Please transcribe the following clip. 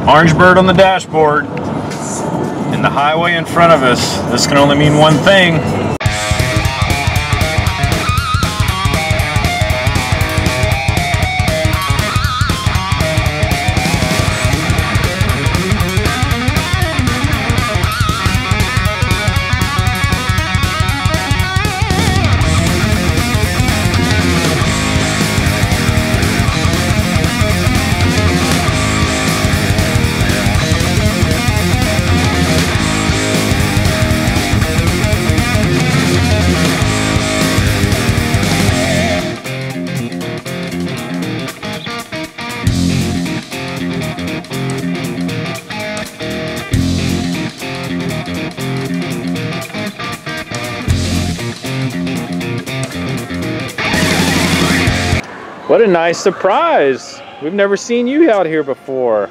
Orange bird on the dashboard and the highway in front of us. This can only mean one thing. What a nice surprise. We've never seen you out here before.